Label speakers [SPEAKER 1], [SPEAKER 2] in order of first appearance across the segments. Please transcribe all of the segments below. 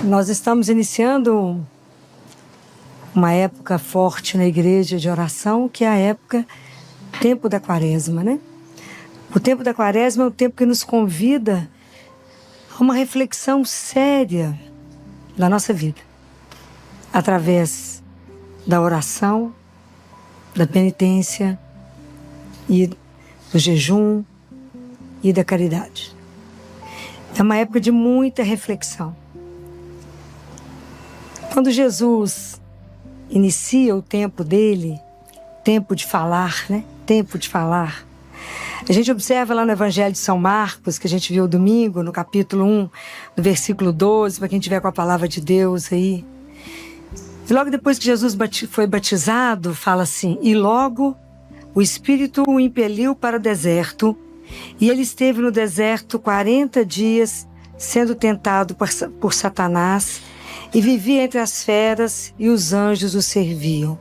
[SPEAKER 1] Nós estamos iniciando uma época forte na igreja de oração, que é a época, tempo da quaresma, né? O tempo da quaresma é um tempo que nos convida a uma reflexão séria da nossa vida, através da oração, da penitência e do jejum e da caridade. É uma época de muita reflexão. Quando Jesus inicia o tempo dele, tempo de falar, né? Tempo de falar. A gente observa lá no Evangelho de São Marcos, que a gente viu domingo, no capítulo 1, no versículo 12, para quem tiver com a palavra de Deus aí. E logo depois que Jesus foi batizado, fala assim: e logo o Espírito o impeliu para o deserto, e ele esteve no deserto 40 dias, sendo tentado por Satanás, e vivia entre as feras, e os anjos o serviam.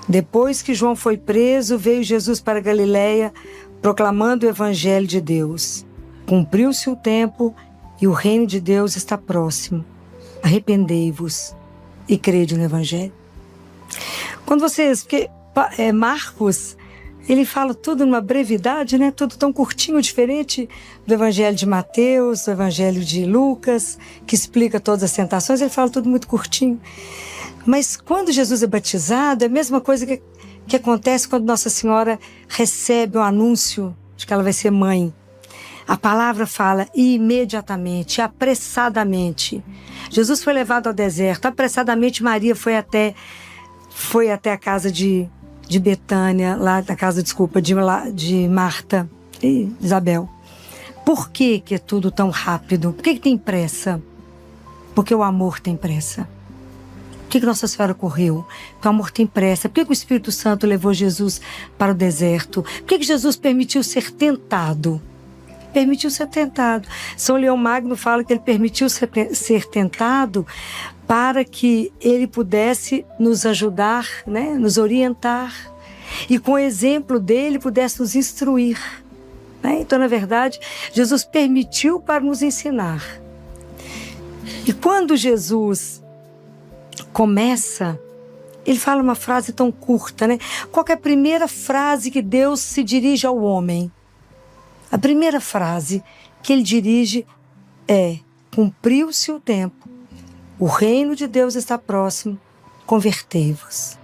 [SPEAKER 1] Depois que João foi preso, veio Jesus para Galiléia, proclamando o Evangelho de Deus. Cumpriu-se o tempo, e o reino de Deus está próximo. Arrependei-vos e crede no Evangelho. Quando vocês... Porque Marcos, ele fala tudo numa brevidade, né? Tudo tão curtinho, diferente do Evangelho de Mateus, do Evangelho de Lucas, que explica todas as tentações. Ele fala tudo muito curtinho. Mas quando Jesus é batizado, é a mesma coisa que acontece quando Nossa Senhora recebe o anúncio de que ela vai ser mãe. A palavra fala imediatamente, apressadamente. Jesus foi levado ao deserto. Apressadamente Maria foi até a casa de Betânia, lá na casa, de Marta e Isabel. Por que é tudo tão rápido? Por que tem pressa? Porque o amor tem pressa. Por que Nossa Senhora correu? Porque o amor tem pressa. Por que o Espírito Santo levou Jesus para o deserto? Por que Jesus permitiu ser tentado? Permitiu ser tentado. São Leão Magno fala que ele permitiu ser tentado para que ele pudesse nos ajudar, né? Nos orientar. E com o exemplo dele pudesse nos instruir. Né? Então, na verdade, Jesus permitiu para nos ensinar. E quando Jesus começa, ele fala uma frase tão curta, né? Qual que é a primeira frase que Deus se dirige ao homem? A primeira frase que ele dirige é: cumpriu-se o tempo, o reino de Deus está próximo, convertei-vos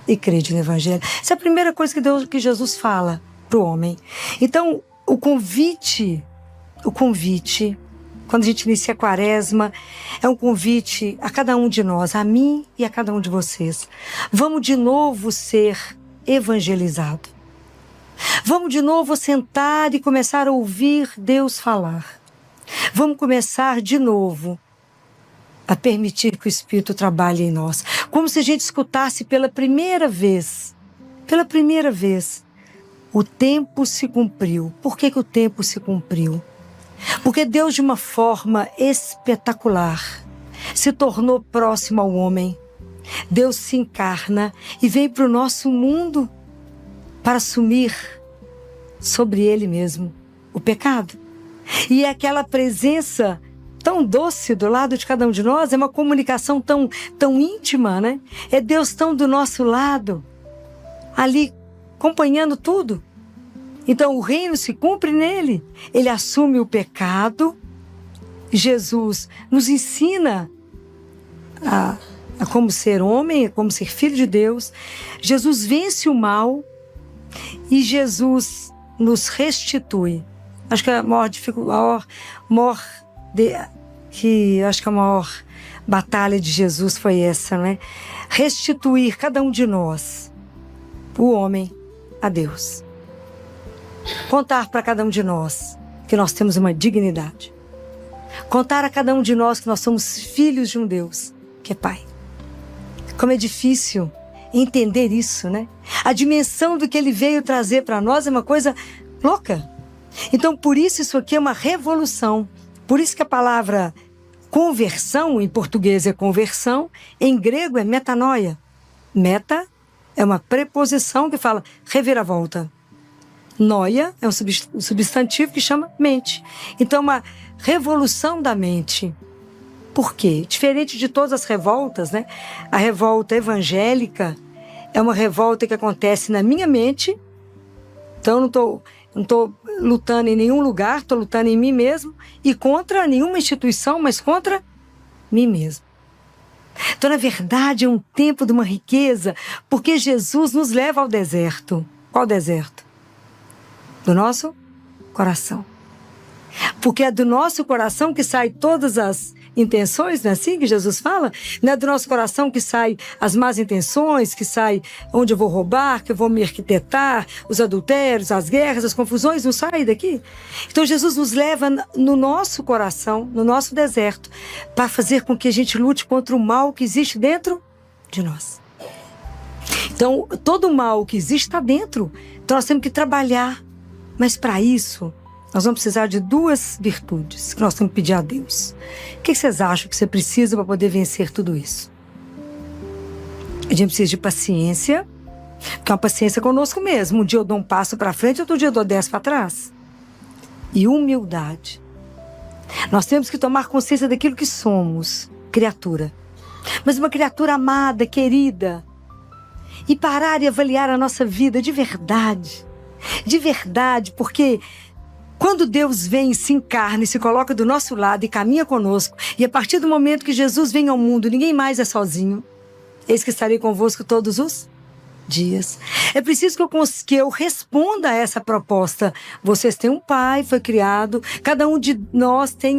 [SPEAKER 1] e crede no Evangelho. Essa é a primeira coisa que Jesus fala para o homem. Então, o convite, quando a gente inicia a quaresma, é um convite a cada um de nós, a mim e a cada um de vocês. Vamos de novo ser evangelizados. Vamos de novo sentar e começar a ouvir Deus falar. Vamos começar de novo a permitir que o Espírito trabalhe em nós. Como se a gente escutasse pela primeira vez. Pela primeira vez. O tempo se cumpriu. Por que o tempo se cumpriu? Porque Deus, de uma forma espetacular, se tornou próximo ao homem. Deus se encarna e veio para o nosso mundo para assumir sobre Ele mesmo o pecado. E é aquela presença tão doce do lado de cada um de nós, é uma comunicação tão íntima, né? É Deus tão do nosso lado, ali acompanhando tudo. Então o reino se cumpre nele. Ele assume o pecado. Jesus nos ensina a como ser homem, a como ser filho de Deus. Jesus vence o mal e Jesus nos restitui. Acho que a maior batalha de Jesus foi essa, né? Restituir cada um de nós, o homem, a Deus. Contar para cada um de nós que nós temos uma dignidade. Contar a cada um de nós que nós somos filhos de um Deus que é Pai. Como é difícil entender isso, né? A dimensão do que Ele veio trazer para nós é uma coisa louca. Então, por isso aqui é uma revolução. Por isso que a palavra conversão, em português é conversão, em grego é metanoia. Meta é uma preposição que fala reviravolta. Noia é um substantivo que chama mente. Então, uma revolução da mente. Por quê? Diferente de todas as revoltas, né? A revolta evangélica é uma revolta que acontece na minha mente. Então, eu não tô lutando em nenhum lugar, estou lutando em mim mesmo e contra nenhuma instituição, mas contra mim mesmo. Então, na verdade, é um tempo de uma riqueza, porque Jesus nos leva ao deserto. Qual deserto? Do nosso coração. Porque é do nosso coração que saem todas as intenções, não é assim que Jesus fala? Não é do nosso coração que saem as más intenções, que sai onde eu vou roubar, que eu vou me arquitetar, os adultérios, as guerras, as confusões, não saem daqui? Então Jesus nos leva no nosso coração, no nosso deserto, para fazer com que a gente lute contra o mal que existe dentro de nós. Então, todo o mal que existe está dentro. Então nós temos que trabalhar. Mas para isso, nós vamos precisar de duas virtudes que nós temos que pedir a Deus. O que vocês acham que você precisa para poder vencer tudo isso? A gente precisa de paciência, que é uma paciência conosco mesmo. Um dia eu dou um passo para frente, outro dia eu dou 10 para trás. E humildade. Nós temos que tomar consciência daquilo que somos, criatura. Mas uma criatura amada, querida. E parar e avaliar a nossa vida de verdade. De verdade, porque quando Deus vem e se encarna e se coloca do nosso lado e caminha conosco, e a partir do momento que Jesus vem ao mundo, ninguém mais é sozinho. Eis que estarei convosco todos os dias. É preciso que eu responda a essa proposta. Vocês têm um pai, foi criado, cada um de nós tem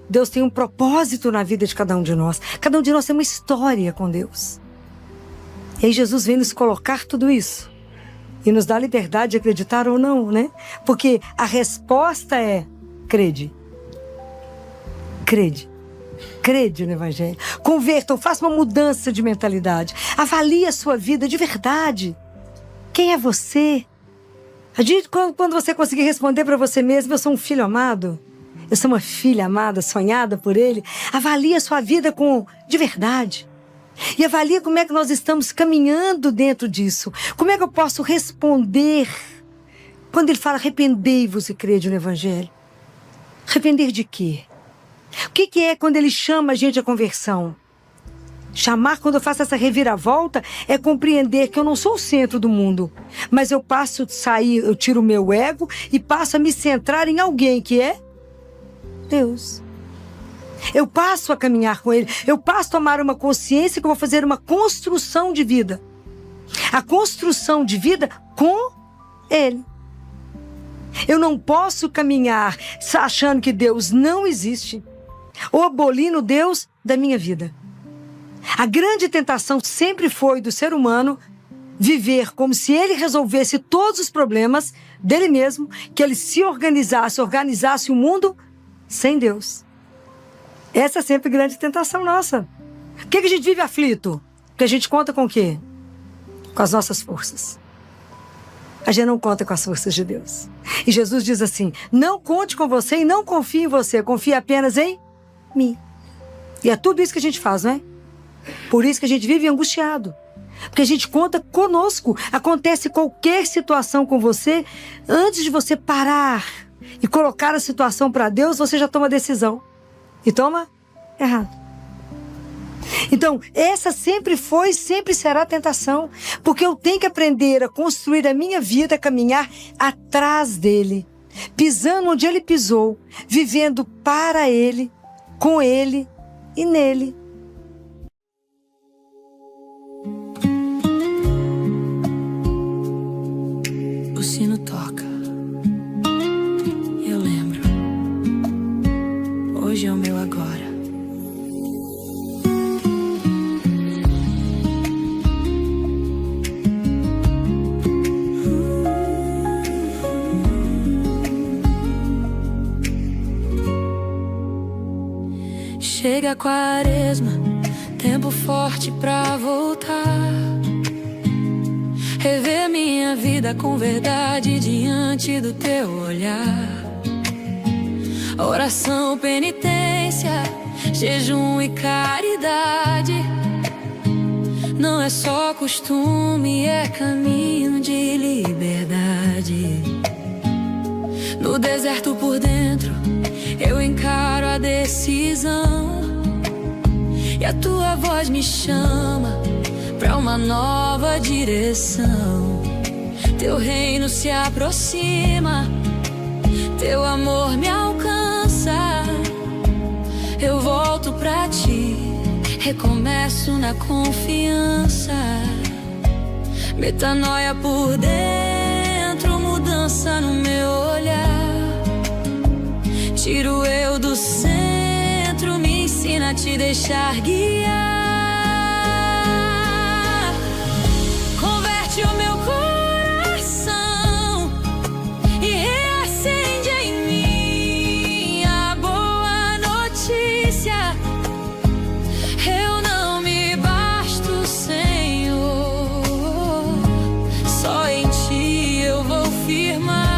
[SPEAKER 1] Deus tem um propósito na vida de cada um de nós. Cada um de nós tem uma história com Deus. E aí Jesus vem nos colocar tudo isso. E nos dá liberdade de acreditar ou não, né? Porque a resposta é: crede. Crede. Crede no Evangelho. Convertam, faça uma mudança de mentalidade. Avalie a sua vida de verdade. Quem é você? Quando você conseguir responder para você mesmo: eu sou um filho amado, eu sou uma filha amada, sonhada por Ele. Avalie a sua vida de verdade. E avalie como é que nós estamos caminhando dentro disso. Como é que eu posso responder quando Ele fala: arrependei-vos e crede no Evangelho? Arrepender de quê? O que é quando Ele chama a gente à conversão? Chamar, quando eu faço essa reviravolta, é compreender que eu não sou o centro do mundo. Mas eu passo a sair, eu tiro o meu ego e passo a me centrar em alguém que é Deus. Eu passo a caminhar com Ele. Eu passo a tomar uma consciência que eu vou fazer uma construção de vida. A construção de vida com Ele. Eu não posso caminhar achando que Deus não existe ou abolindo Deus da minha vida. A grande tentação sempre foi do ser humano viver como se ele resolvesse todos os problemas dele mesmo, que ele se organizasse o mundo sem Deus. Essa é sempre a grande tentação nossa. Por que a gente vive aflito? Porque a gente conta com o quê? Com as nossas forças. A gente não conta com as forças de Deus. E Jesus diz assim: não conte com você e não confie em você, confie apenas em mim. E é tudo isso que a gente faz, não é? Por isso que a gente vive angustiado. Porque a gente conta conosco. Acontece qualquer situação com você, antes de você parar e colocar a situação para Deus, você já toma decisão. E toma errado. Então, essa sempre foi, sempre será a tentação. Porque eu tenho que aprender a construir a minha vida, a caminhar atrás dele. Pisando onde ele pisou. Vivendo para ele, com ele e nele.
[SPEAKER 2] O sino toca. Eu lembro. Hoje é o meu agora. Chega a quaresma, tempo forte pra voltar. Rever minha vida com verdade diante do teu olhar. Oração, penitência, jejum e caridade. Não é só costume, é caminho de liberdade. No deserto por dentro, eu encaro a decisão a tua voz me chama pra uma nova direção. Teu reino se aproxima, teu amor me alcança. Eu volto pra ti, recomeço na confiança. Metanoia por dentro, mudança no meu olhar. Tiro eu do centro, me ensina a te deixar guiar. Converte o meu coração e reacende em mim a boa notícia. Eu não me basto, Senhor, só em ti eu vou firmar.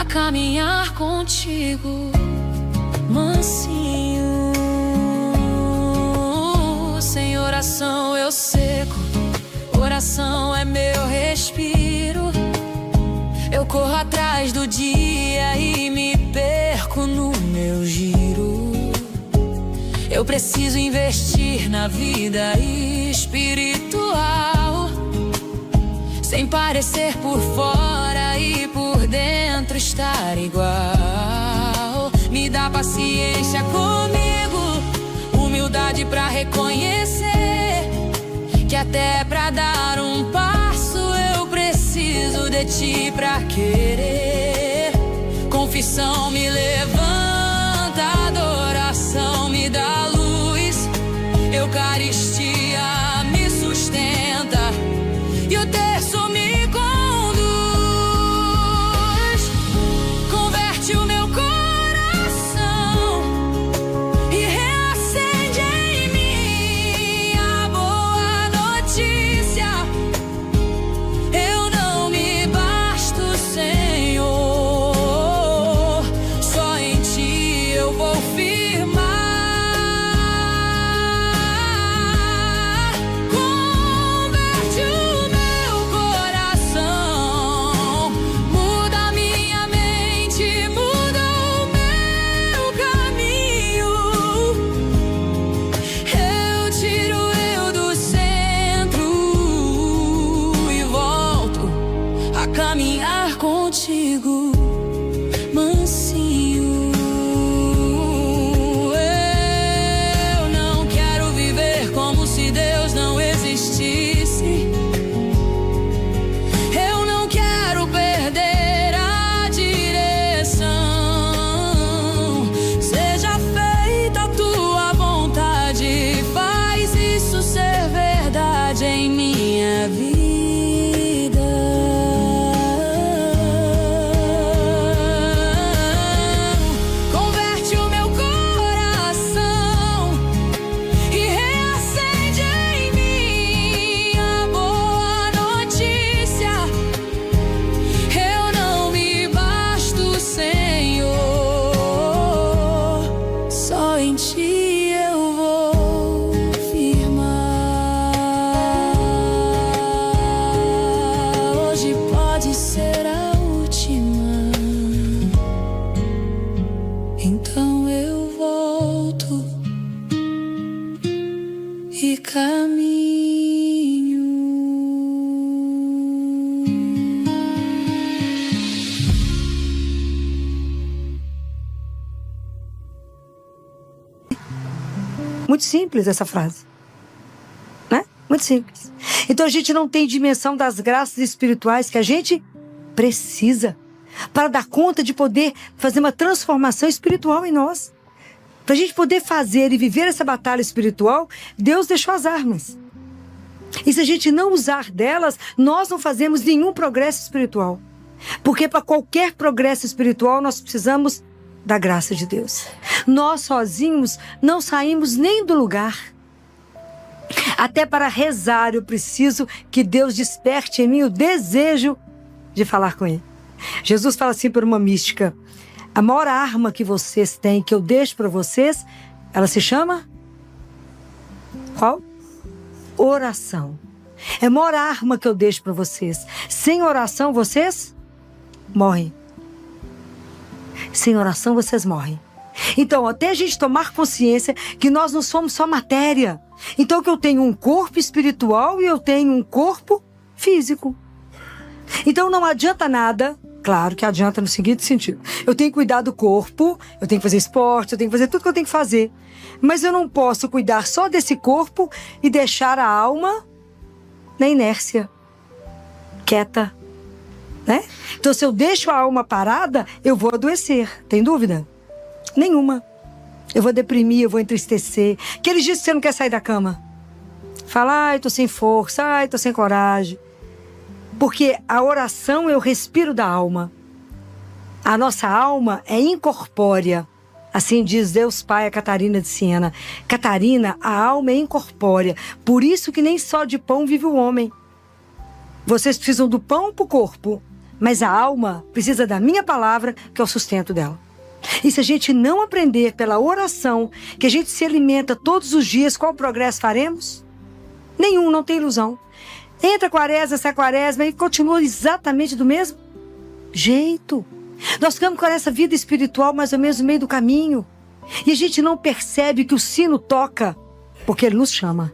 [SPEAKER 2] Caminhar contigo, mansinho. Sem oração eu seco, oração é meu respiro. Eu corro atrás do dia e me perco no meu giro. Eu preciso investir na vida espiritual, sem parecer por fora e por dentro estar igual. Me dá paciência comigo, humildade pra reconhecer que até pra dar um passo eu preciso de ti pra querer. Confissão me levanta, adoração me dá luz, Eucaristia me sustenta e o terço me conduz. Converte o meu coração e reacende em mim a boa notícia. Eu não me basto, Senhor, só em ti eu vou firmar. Caminhar contigo, mansinho. Eu não quero viver como se Deus não existisse. Eu não quero perder a direção. Seja feita a tua vontade, faz isso ser verdade em minha vida. Em ti eu vou firmar. Hoje pode ser a última, então eu volto e caminho.
[SPEAKER 1] Muito simples essa frase, né? Muito simples. Então a gente não tem dimensão das graças espirituais que a gente precisa para dar conta de poder fazer uma transformação espiritual em nós. Para a gente poder fazer e viver essa batalha espiritual, Deus deixou as armas. E se a gente não usar delas, nós não fazemos nenhum progresso espiritual. Porque para qualquer progresso espiritual nós precisamos da graça de Deus. Nós sozinhos não saímos nem do lugar. Até para rezar eu preciso que Deus desperte em mim o desejo de falar com Ele. Jesus fala assim por uma mística: a maior arma que vocês têm, que eu deixo para vocês, ela se chama? Qual? Oração. É a maior arma que eu deixo para vocês. Sem oração, vocês morrem. Sem oração, vocês morrem. Então, até a gente tomar consciência que nós não somos só matéria. Então, que eu tenho um corpo espiritual e eu tenho um corpo físico. Então, não adianta nada. Claro que adianta no seguinte sentido: eu tenho que cuidar do corpo, eu tenho que fazer esporte, eu tenho que fazer tudo que eu tenho que fazer. Mas eu não posso cuidar só desse corpo e deixar a alma na inércia, quieta, né? Então, se eu deixo a alma parada, eu vou adoecer. Tem dúvida? Nenhuma. Eu vou deprimir, eu vou entristecer. Aqueles dias que você não quer sair da cama. Fala: ai, tô sem força, ai, tô sem coragem. Porque a oração é o respiro da alma. A nossa alma é incorpórea. Assim diz Deus Pai a Catarina de Siena. Catarina, a alma é incorpórea. Por isso que nem só de pão vive o homem. Vocês precisam do pão para o corpo, mas a alma precisa da minha palavra, que é o sustento dela. E se a gente não aprender pela oração, que a gente se alimenta todos os dias, qual progresso faremos? Nenhum, não tem ilusão. Entra a quaresma, sai a quaresma e continua exatamente do mesmo jeito. Nós ficamos com essa vida espiritual mais ou menos no meio do caminho. E a gente não percebe que o sino toca, porque ele nos chama.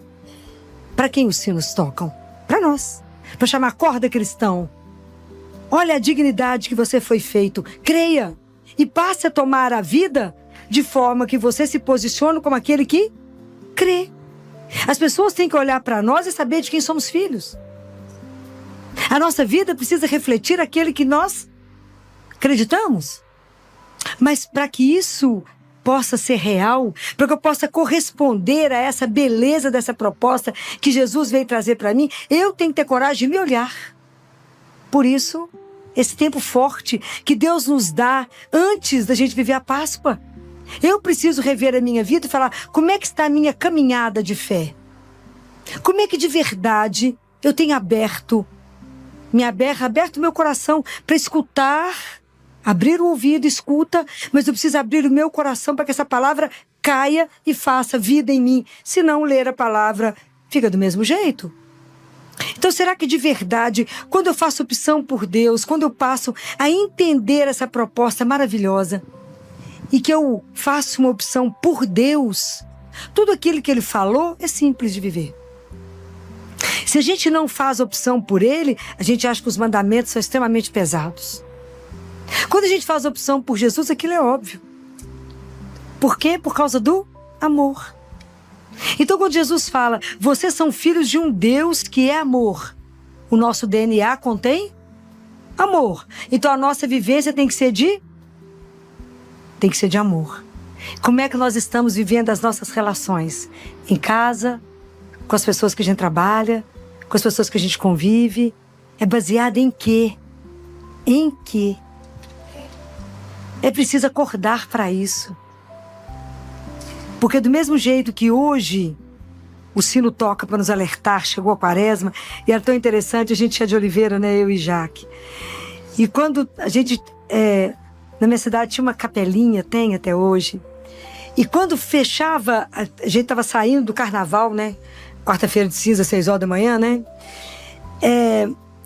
[SPEAKER 1] Para quem os sinos tocam? Para nós. Para chamar corda cristão. Olha a dignidade que você foi feito. Creia. E passe a tomar a vida de forma que você se posicione como aquele que crê. As pessoas têm que olhar para nós e saber de quem somos filhos. A nossa vida precisa refletir aquele que nós acreditamos. Mas para que isso possa ser real, para que eu possa corresponder a essa beleza dessa proposta que Jesus veio trazer para mim, eu tenho que ter coragem de me olhar. Por isso, esse tempo forte que Deus nos dá antes da gente viver a Páscoa. Eu preciso rever a minha vida e falar: como é que está a minha caminhada de fé? Como é que de verdade eu tenho aberto meu coração para escutar, abrir o ouvido, escuta, mas eu preciso abrir o meu coração para que essa palavra caia e faça vida em mim. Se não ler a palavra, fica do mesmo jeito. Então, será que de verdade, quando eu faço opção por Deus, quando eu passo a entender essa proposta maravilhosa, e que eu faço uma opção por Deus, tudo aquilo que Ele falou é simples de viver. Se a gente não faz opção por Ele, a gente acha que os mandamentos são extremamente pesados. Quando a gente faz opção por Jesus, aquilo é óbvio. Por quê? Por causa do amor. Então, quando Jesus fala: vocês são filhos de um Deus que é amor, o nosso DNA contém amor. Então, a nossa vivência tem que ser de amor. Como é que nós estamos vivendo as nossas relações? Em casa, com as pessoas que a gente trabalha, com as pessoas que a gente convive. É baseado em quê? Em quê? É preciso acordar para isso. Porque do mesmo jeito que hoje o sino toca para nos alertar, chegou a quaresma, e era tão interessante, a gente ia de Oliveira, né, eu e Jaque. E quando a gente, na minha cidade tinha uma capelinha, tem até hoje, e quando fechava, a gente estava saindo do carnaval, né, quarta-feira de cinza, 6 horas da manhã, né,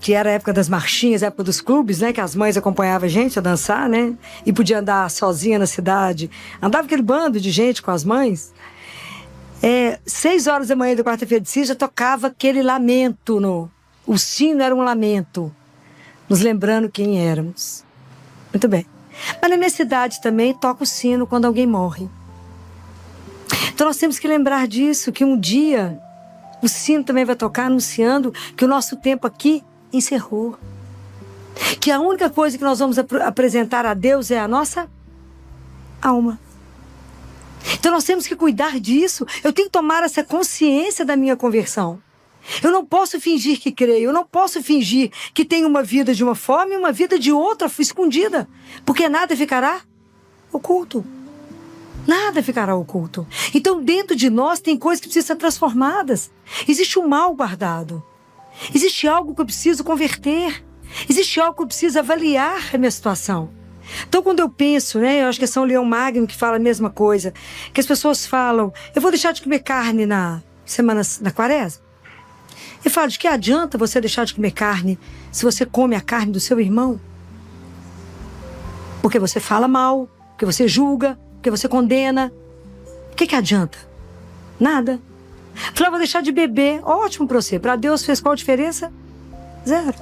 [SPEAKER 1] que era a época das marchinhas, a época dos clubes, né? Que as mães acompanhavam a gente a dançar, né? E podia andar sozinha na cidade. Andava aquele bando de gente com as mães. 6 horas da manhã da quarta-feira de cinza, tocava aquele lamento. O sino era um lamento, nos lembrando quem éramos. Muito bem. Mas na minha cidade também toca o sino quando alguém morre. Então nós temos que lembrar disso, que um dia o sino também vai tocar anunciando que o nosso tempo aqui encerrou. Que a única coisa que nós vamos apresentar a Deus é a nossa alma. Então nós temos que cuidar disso. Eu tenho que tomar essa consciência da minha conversão. Eu não posso fingir que creio. Eu não posso fingir que tenho uma vida de uma forma e uma vida de outra escondida. Porque nada ficará oculto. Nada ficará oculto. Então dentro de nós tem coisas que precisam ser transformadas. Existe um mal guardado. Existe algo que eu preciso converter. Existe algo que eu preciso avaliar a minha situação. Então, quando eu penso, eu acho que é São Leão Magno que fala a mesma coisa, que as pessoas falam, eu vou deixar de comer carne na quaresma. Eu falo, de que adianta você deixar de comer carne se você come a carne do seu irmão? Porque você fala mal, porque você julga, porque você condena. O que adianta? Nada. Falei, vou deixar de beber, ótimo para você. Para Deus fez qual diferença? Zero.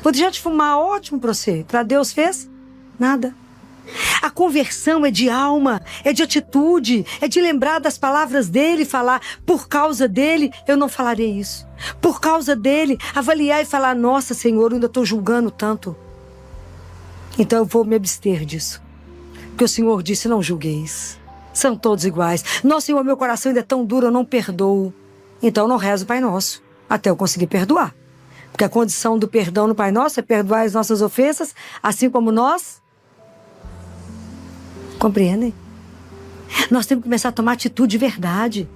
[SPEAKER 1] Vou deixar de fumar, ótimo para você. Para Deus fez? Nada. A conversão é de alma, é de atitude, é de lembrar das palavras dele e falar, por causa dele, eu não falarei isso. Por causa dele, avaliar e falar, nossa, Senhor, eu ainda estou julgando tanto. Então eu vou me abster disso. Porque o Senhor disse, não julgueis. São todos iguais. Nossa, Senhor, meu coração ainda é tão duro, eu não perdoo. Então eu não rezo o Pai Nosso, até eu conseguir perdoar. Porque a condição do perdão no Pai Nosso é perdoar as nossas ofensas, assim como nós. Compreendem? Nós temos que começar a tomar atitude de verdade.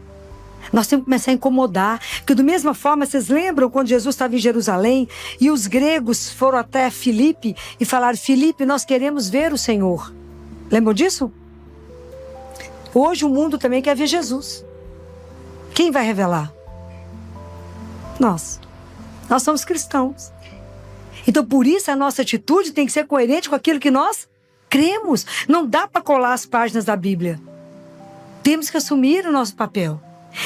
[SPEAKER 1] Nós temos que começar a incomodar. Porque da mesma forma, vocês lembram quando Jesus estava em Jerusalém e os gregos foram até Filipe e falaram, Filipe, nós queremos ver o Senhor. Lembram disso? Hoje o mundo também quer ver Jesus. Quem vai revelar? Nós. Nós somos cristãos. Então por isso a nossa atitude tem que ser coerente com aquilo que nós cremos. Não dá para colar as páginas da Bíblia. Temos que assumir o nosso papel.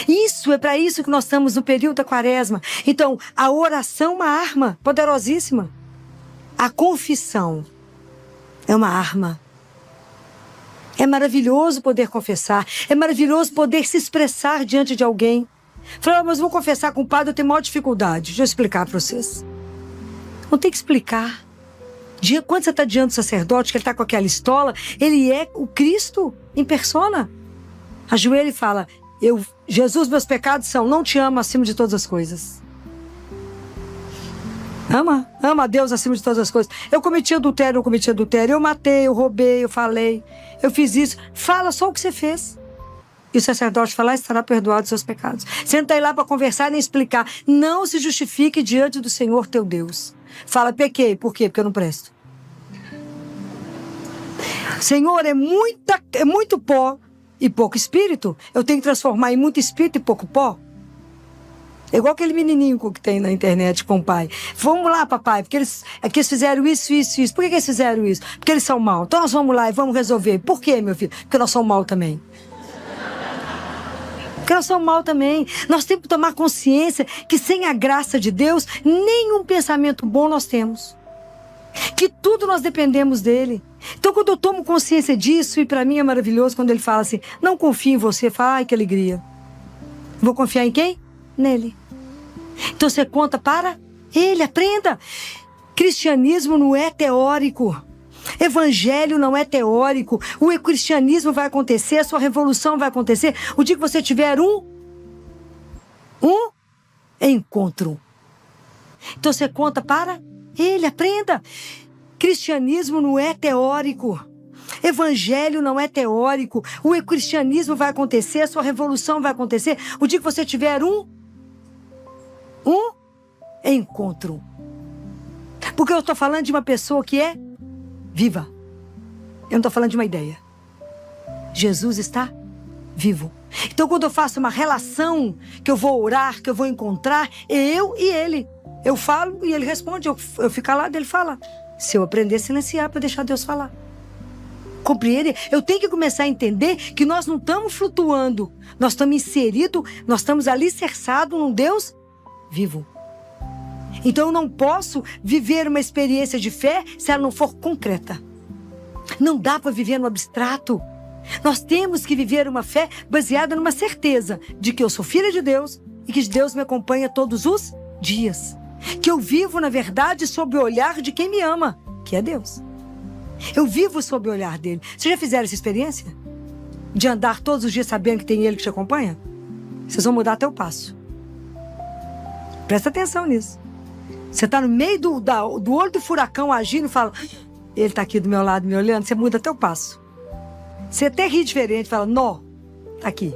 [SPEAKER 1] Isso é para isso que nós estamos no período da quaresma. Então, a oração é uma arma poderosíssima. A confissão é uma arma. É maravilhoso poder confessar. É maravilhoso poder se expressar diante de alguém. Falei, mas vou confessar com o padre, eu tenho maior dificuldade. Deixa eu explicar para vocês. Não tem que explicar. Quando você está diante do sacerdote, que ele está com aquela estola, ele é o Cristo em persona. Ajoelha e fala, Jesus, meus pecados são, não te amo acima de todas as coisas. Ama a Deus acima de todas as coisas. Eu cometi adultério, eu matei, eu roubei, eu falei, eu fiz isso. Fala só o que você fez. E o sacerdote fala, estará perdoado os seus pecados. Você não está aí lá para conversar nem explicar. Não se justifique diante do Senhor teu Deus. Fala, pequei. Por quê? Porque eu não presto. Senhor, é muito pó e pouco espírito. Eu tenho que transformar em muito espírito e pouco pó. É igual aquele menininho que tem na internet com o pai. Vamos lá, papai, porque eles fizeram isso. Por que eles fizeram isso? Porque eles são maus. Então nós vamos lá e vamos resolver. Por quê, meu filho? Porque nós somos maus também. Porque nós somos mal também. Nós temos que tomar consciência que sem a graça de Deus, nenhum pensamento bom nós temos. Que tudo nós dependemos dele. Então quando eu tomo consciência disso, e para mim é maravilhoso quando ele fala assim, não confio em você, fala, ai que alegria. Vou confiar em quem? Nele. Então você conta para ele, aprenda. Cristianismo não é teórico. Evangelho não é teórico. O cristianismo vai acontecer, a sua revolução vai acontecer o dia que você tiver um encontro. Então você conta para ele, aprenda. Cristianismo não é teórico. Evangelho não é teórico. O cristianismo vai acontecer, a sua revolução vai acontecer o dia que você tiver um encontro. Porque eu estou falando de uma pessoa que é viva. Eu não estou falando de uma ideia. Jesus está vivo. Então quando eu faço uma relação, que eu vou orar, que eu vou encontrar, eu e ele. Eu falo e ele responde, eu fico calado, ele fala. Se eu aprender a silenciar para deixar Deus falar. Compreende? Eu tenho que começar a entender que nós não estamos flutuando. Nós estamos inseridos, nós estamos alicerçados num Deus vivo. Então eu não posso viver uma experiência de fé se ela não for concreta. Não dá para viver no abstrato. Nós temos que viver uma fé baseada numa certeza de que eu sou filha de Deus e que Deus me acompanha todos os dias. Que eu vivo, na verdade, sob o olhar de quem me ama, que é Deus. Eu vivo sob o olhar dele. Vocês já fizeram essa experiência? De andar todos os dias sabendo que tem ele que te acompanha? Vocês vão mudar até o passo. Presta atenção nisso. Você está no meio do olho do furacão agindo e fala, ele está aqui do meu lado me olhando, você muda até o passo. Você até ri diferente, fala, nó, está aqui.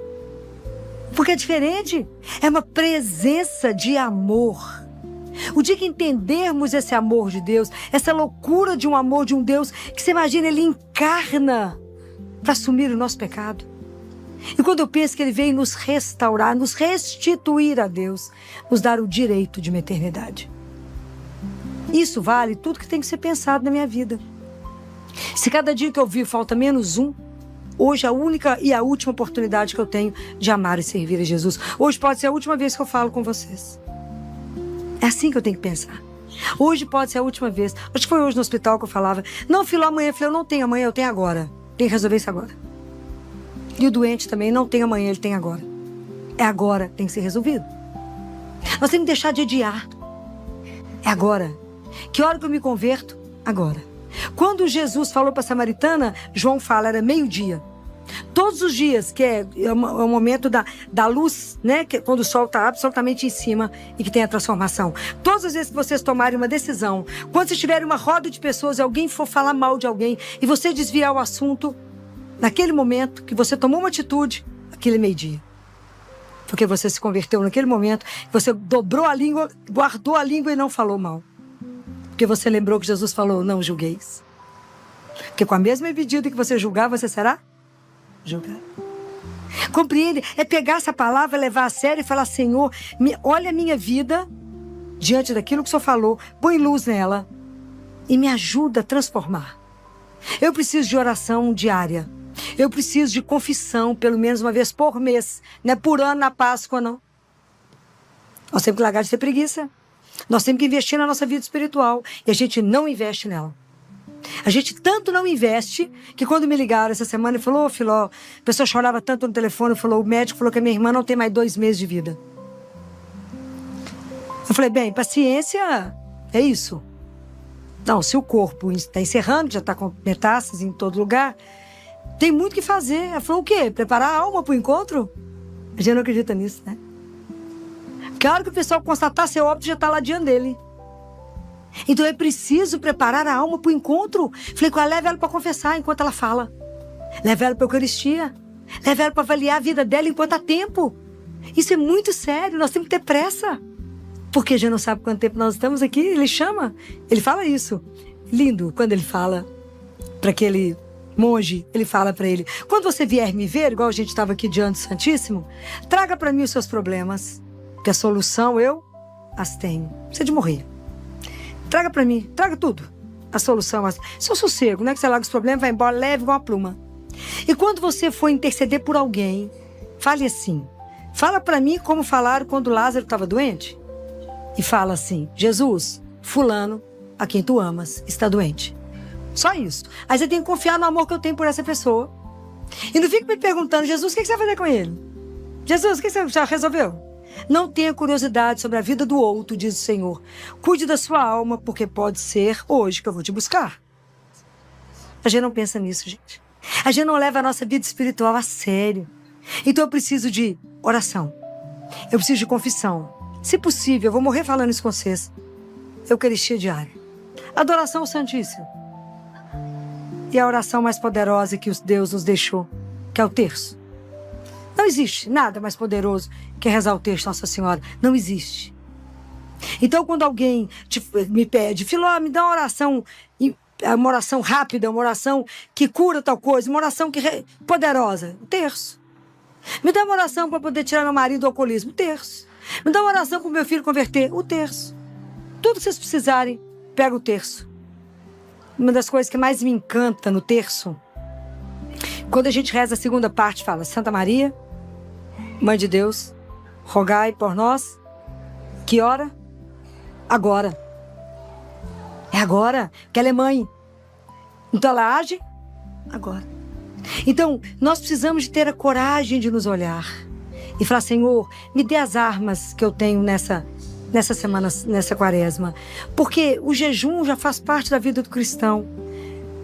[SPEAKER 1] Porque é diferente. É uma presença de amor. O dia que entendermos esse amor de Deus, essa loucura de um amor de um Deus que, você imagina, Ele encarna para assumir o nosso pecado. E quando eu penso que Ele veio nos restaurar, nos restituir a Deus, nos dar o direito de uma eternidade. Isso vale tudo que tem que ser pensado na minha vida. Se cada dia que eu vivo falta menos um, hoje é a única e a última oportunidade que eu tenho de amar e servir a Jesus. Hoje pode ser a última vez que eu falo com vocês. É assim que eu tenho que pensar. Hoje pode ser a última vez. Acho que foi hoje no hospital que eu falava. Não, filho, amanhã. Eu falei, eu não tenho amanhã, eu tenho agora. Tem que resolver isso agora. E o doente também não tem amanhã, ele tem agora. É agora, tem que ser resolvido. Nós temos que deixar de adiar. É agora. Que hora que eu me converto? Agora. Quando Jesus falou para a samaritana, João fala, era meio-dia. Todos os dias, que é o momento da luz, né? Que, quando o sol está absolutamente em cima e que tem a transformação. Todas as vezes que vocês tomarem uma decisão, quando vocês tiverem uma roda de pessoas e alguém for falar mal de alguém e você desviar o assunto, naquele momento que você tomou uma atitude, aquele é meio-dia. Porque você se converteu naquele momento, você dobrou a língua, guardou a língua e não falou mal. Porque você lembrou que Jesus falou, não julgueis. Porque com a mesma medida que você julgar, você será julgado. Compreende? É pegar essa palavra, levar a sério e falar, Senhor, olha a minha vida diante daquilo que o Senhor falou, põe luz nela e me ajuda a transformar. Eu preciso de oração diária. Eu preciso de confissão, pelo menos uma vez por mês. Não é por ano, na Páscoa, não. Nós temos que largar de ter preguiça. Nós temos que investir na nossa vida espiritual. E a gente não investe nela. A gente tanto não investe que quando me ligaram essa semana e falou, Filó, a pessoa chorava tanto no telefone, falou, o médico falou que a minha irmã não tem mais 2 meses de vida. Eu falei, bem, paciência, é isso. Não, se o corpo está encerrando, já está com metástases em todo lugar, tem muito o que fazer. Ela falou, o quê? Preparar a alma para o encontro? A gente não acredita nisso, né? Porque a hora que o pessoal constatar seu óbito, já está lá diante dele. Então é preciso preparar a alma para o encontro. Falei com ela, leva ela para confessar enquanto ela fala. Leva ela para a Eucaristia. Leva ela para avaliar a vida dela enquanto há tempo. Isso é muito sério, nós temos que ter pressa. Porque a gente não sabe quanto tempo nós estamos aqui. Ele chama, ele fala isso. Lindo, quando ele fala para aquele monge, ele fala para ele, quando você vier me ver, igual a gente estava aqui diante do Santíssimo, traga para mim os seus problemas, que a solução eu as tenho. Precisa de morrer. Traga para mim, traga tudo. A solução, seu sossego, não é que você larga os problemas, vai embora, leve igual uma pluma. E quando você for interceder por alguém, fale assim, fala para mim como falaram quando Lázaro estava doente. E fala assim, Jesus, fulano, a quem tu amas, está doente. Só isso. Aí você tem que confiar no amor que eu tenho por essa pessoa. E não fique me perguntando, Jesus, o que você vai fazer com ele? Jesus, o que você já resolveu? Não tenha curiosidade sobre a vida do outro, diz o Senhor. Cuide da sua alma, porque pode ser hoje que eu vou te buscar. A gente não pensa nisso, gente. A gente não leva a nossa vida espiritual a sério. Então eu preciso de oração. Eu preciso de confissão. Se possível, eu vou morrer falando isso com vocês. Eucaristia diária. Adoração ao Santíssimo. E a oração mais poderosa que Deus nos deixou, que é o terço. Não existe nada mais poderoso que rezar o terço Nossa Senhora. Não existe. Então, quando alguém me pede, Filó, me dá uma oração rápida, uma oração que cura tal coisa, uma oração poderosa, o terço. Me dá uma oração para poder tirar meu marido do alcoolismo, o terço. Me dá uma oração para o meu filho converter, o terço. Tudo que vocês precisarem, pega o terço. Uma das coisas que mais me encanta no terço, quando a gente reza a segunda parte, fala, Santa Maria, Mãe de Deus, rogai por nós. Que hora? Agora. É agora, porque ela é mãe. Então ela age agora. Então, nós precisamos de ter a coragem de nos olhar e falar, Senhor, me dê as armas que eu tenho nessa semana, nessa quaresma. Porque o jejum já faz parte da vida do cristão.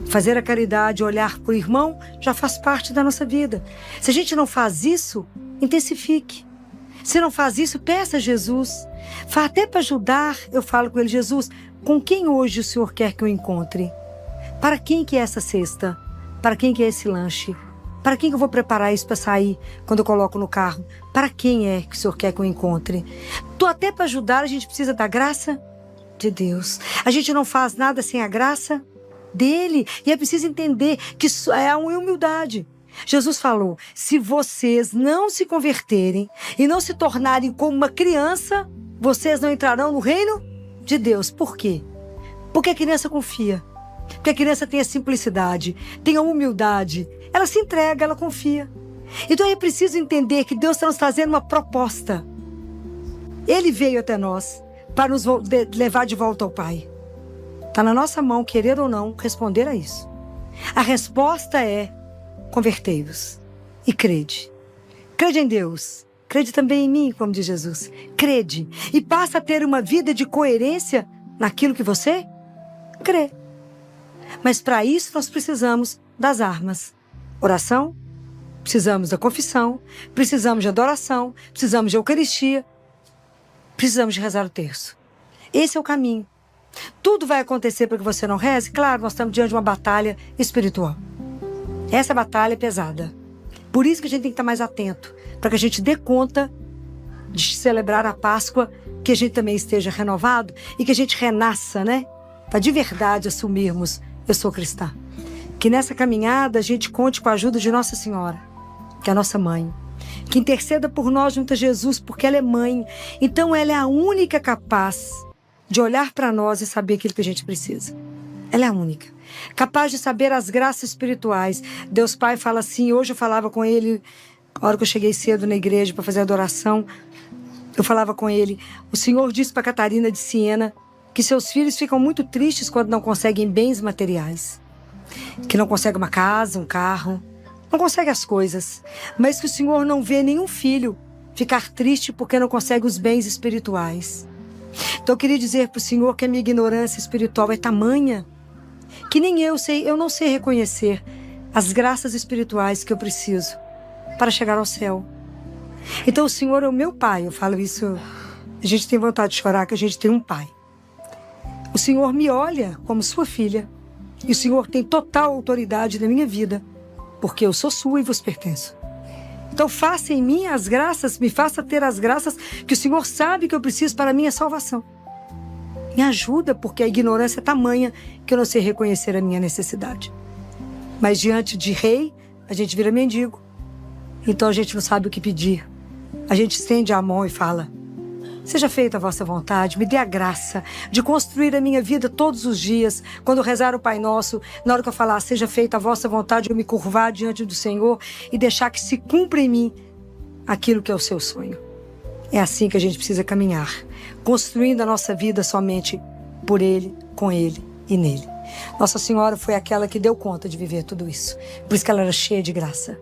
[SPEAKER 1] Fazer a caridade, olhar para o irmão, já faz parte da nossa vida. Se a gente não faz isso, intensifique. Se não faz isso, peça a Jesus. Até para ajudar, eu falo com ele, Jesus, com quem hoje o Senhor quer que eu encontre? Para quem que é essa cesta? Para quem que é esse lanche? Para quem que eu vou preparar isso para sair quando eu coloco no carro? Para quem é que o Senhor quer que eu encontre? Então, até para ajudar, a gente precisa da graça de Deus. A gente não faz nada sem a graça dele. E é preciso entender que isso é uma humildade. Jesus falou: se vocês não se converterem e não se tornarem como uma criança, vocês não entrarão no reino de Deus. Por quê? Porque a criança confia. Porque a criança tem a simplicidade, tem a humildade. Ela se entrega, ela confia. Então é preciso entender que Deus está nos trazendo uma proposta. Ele veio até nós para nos levar de volta ao Pai. Está na nossa mão, querer ou não, responder a isso. A resposta é: convertei-vos e crede. Crede em Deus. Crede também em mim, como diz Jesus. Crede. E passa a ter uma vida de coerência naquilo que você crê. Mas para isso nós precisamos das armas. Oração, precisamos da confissão, precisamos de adoração, precisamos de Eucaristia, precisamos de rezar o terço. Esse é o caminho. Tudo vai acontecer para que você não reze? Claro, nós estamos diante de uma batalha espiritual. Essa batalha é pesada. Por isso que a gente tem que estar mais atento, para que a gente dê conta de celebrar a Páscoa, que a gente também esteja renovado e que a gente renasça, né? Para de verdade assumirmos: eu sou cristã. Que nessa caminhada a gente conte com a ajuda de Nossa Senhora, que é a nossa mãe. Que interceda por nós junto a Jesus, porque ela é mãe. Então ela é a única capaz de olhar para nós e saber aquilo que a gente precisa. Ela é a única. Capaz de saber as graças espirituais. Deus Pai fala assim, hoje eu falava com ele, na hora que eu cheguei cedo na igreja para fazer a adoração, eu falava com ele: o Senhor disse para Catarina de Siena que seus filhos ficam muito tristes quando não conseguem bens materiais. Que não consegue uma casa, um carro, não consegue as coisas. Mas que o Senhor não vê nenhum filho ficar triste porque não consegue os bens espirituais. Então eu queria dizer para o Senhor que a minha ignorância espiritual é tamanha que nem eu não sei reconhecer as graças espirituais que eu preciso para chegar ao céu. Então o Senhor é o meu Pai. Eu falo isso, a gente tem vontade de chorar, que a gente tem um Pai. O Senhor me olha como sua filha. E o Senhor tem total autoridade na minha vida, porque eu sou sua e vos pertenço. Então faça em mim as graças, me faça ter as graças que o Senhor sabe que eu preciso para a minha salvação. Me ajuda, porque a ignorância é tamanha que eu não sei reconhecer a minha necessidade. Mas diante de rei, a gente vira mendigo. Então a gente não sabe o que pedir. A gente estende a mão e fala: seja feita a vossa vontade, me dê a graça de construir a minha vida todos os dias. Quando eu rezar o Pai Nosso, na hora que eu falar seja feita a vossa vontade, eu me curvar diante do Senhor e deixar que se cumpra em mim aquilo que é o seu sonho. É assim que a gente precisa caminhar, construindo a nossa vida somente por Ele, com Ele e nele. Nossa Senhora foi aquela que deu conta de viver tudo isso. Por isso que ela era cheia de graça.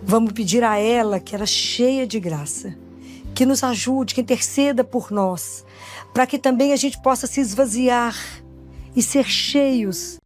[SPEAKER 1] Vamos pedir a ela, que era cheia de graça, que nos ajude, que interceda por nós, para que também a gente possa se esvaziar e ser cheios.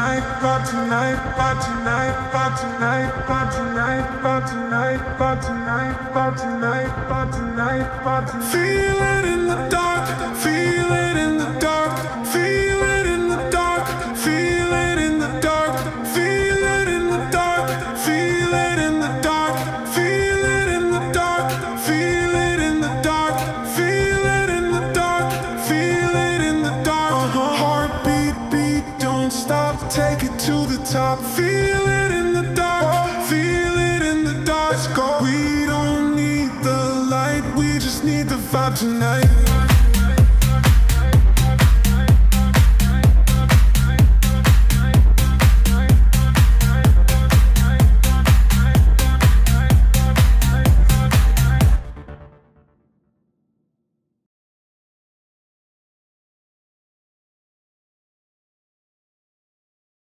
[SPEAKER 3] tonight, but tonight, but tonight, but tonight, but tonight, but tonight, but tonight, but tonight, but tonight, but tonight. Feel it in the dark, feel it in the dark, feel it in the dark, feel it in the dark, feel it in the dark, feel it in the dark, feel it in the dark, feel it in the dark, feel it in the dark, feel it in the dark. Heartbeat, beat, don't stop, take it to the top. Feel it in the dark, feel it in the dark. Let's go. We don't need the light, we just need the vibe tonight.